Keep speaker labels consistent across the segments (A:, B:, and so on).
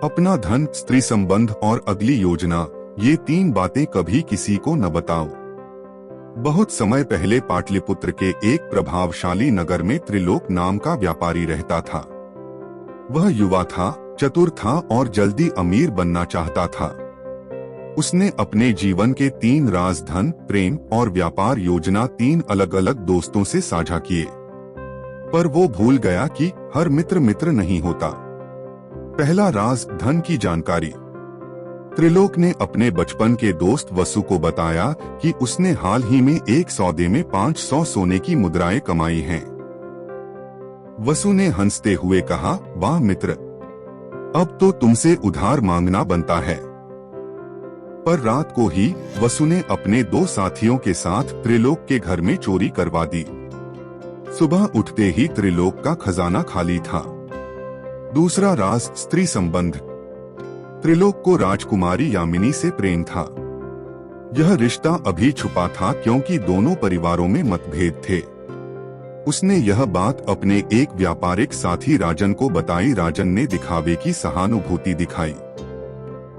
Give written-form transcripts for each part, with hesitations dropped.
A: अपना धन, स्त्री संबंध और अगली योजना, ये 3 बातें कभी किसी को न बताओ। बहुत समय पहले पाटलिपुत्र के एक प्रभावशाली नगर में त्रिलोक नाम का व्यापारी रहता था। वह युवा था, चतुर था और जल्दी अमीर बनना चाहता था। उसने अपने जीवन के 3 राज, धन, प्रेम और व्यापार योजना 3 अलग अलग दोस्तों से साझा किए। पर वो भूल गया कि हर मित्र मित्र नहीं होता। पहला राज, धन की जानकारी। त्रिलोक ने अपने बचपन के दोस्त वसु को बताया कि उसने हाल ही में एक सौदे में 500 सोने की मुद्राएं कमाई हैं। वसु ने हंसते हुए कहा, वाह मित्र, अब तो तुमसे उधार मांगना बनता है। पर रात को ही वसु ने अपने 2 साथियों के साथ त्रिलोक के घर में चोरी करवा दी। सुबह उठते ही त्रिलोक का खजाना खाली था। दूसरा राज, स्त्री संबंध। त्रिलोक को राजकुमारी यामिनी से प्रेम था। यह रिश्ता अभी छुपा था क्योंकि दोनों परिवारों में मतभेद थे। उसने यह बात अपने एक व्यापारिक साथी राजन को बताई। राजन ने दिखावे की सहानुभूति दिखाई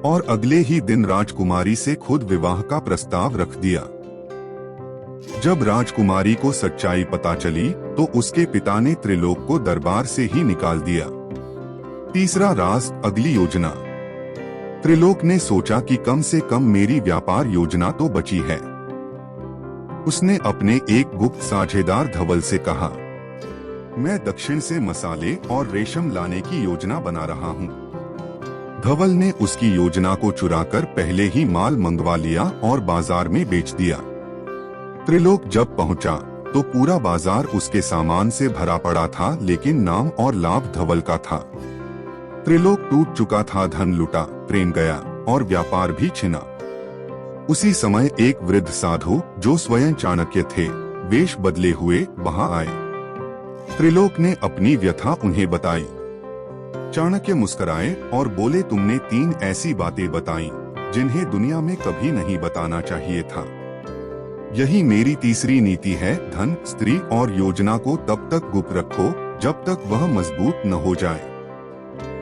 A: और अगले ही दिन राजकुमारी से खुद विवाह का प्रस्ताव रख दिया। जब राजकुमारी को सच्चाई पता चली तो उसके पिता ने त्रिलोक को दरबार से ही निकाल दिया। तीसरा राज, अगली योजना। त्रिलोक ने सोचा कि कम से कम मेरी व्यापार योजना तो बची है। उसने अपने एक गुप्त साझेदार धवल से कहा, मैं दक्षिण से मसाले और रेशम लाने की योजना बना रहा हूँ। धवल ने उसकी योजना को चुराकर पहले ही माल मंगवा लिया और बाजार में बेच दिया। त्रिलोक जब पहुंचा तो पूरा बाजार उसके सामान से भरा पड़ा था, लेकिन नाम और लाभ धवल का था। त्रिलोक टूट चुका था, धन लुटा, प्रेम गया और व्यापार भी छिना। उसी समय एक वृद्ध साधु जो स्वयं चाणक्य थे, वेश बदले हुए वहां आए। त्रिलोक ने अपनी व्यथा उन्हें बताई। चाणक्य मुस्कुराए और बोले, तुमने 3 ऐसी बातें बताई जिन्हें दुनिया में कभी नहीं बताना चाहिए था। यही मेरी तीसरी नीति है, धन, स्त्री और योजना को तब तक गुप्त रखो जब तक वह मजबूत न हो जाए।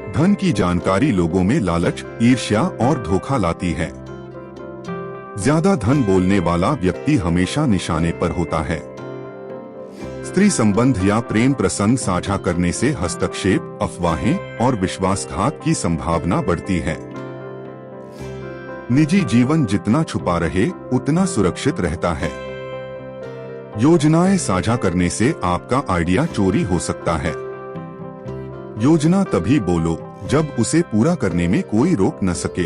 A: धन की जानकारी लोगों में लालच, ईर्ष्या और धोखा लाती है। ज्यादा धन बोलने वाला व्यक्ति हमेशा निशाने पर होता है। स्त्री संबंध या प्रेम प्रसंग साझा करने से हस्तक्षेप, अफवाहें और विश्वासघात की संभावना बढ़ती है। निजी जीवन जितना छुपा रहे उतना सुरक्षित रहता है। योजनाएं साझा करने से आपका आइडिया चोरी हो सकता है। योजना तभी बोलो जब उसे पूरा करने में कोई रोक न सके।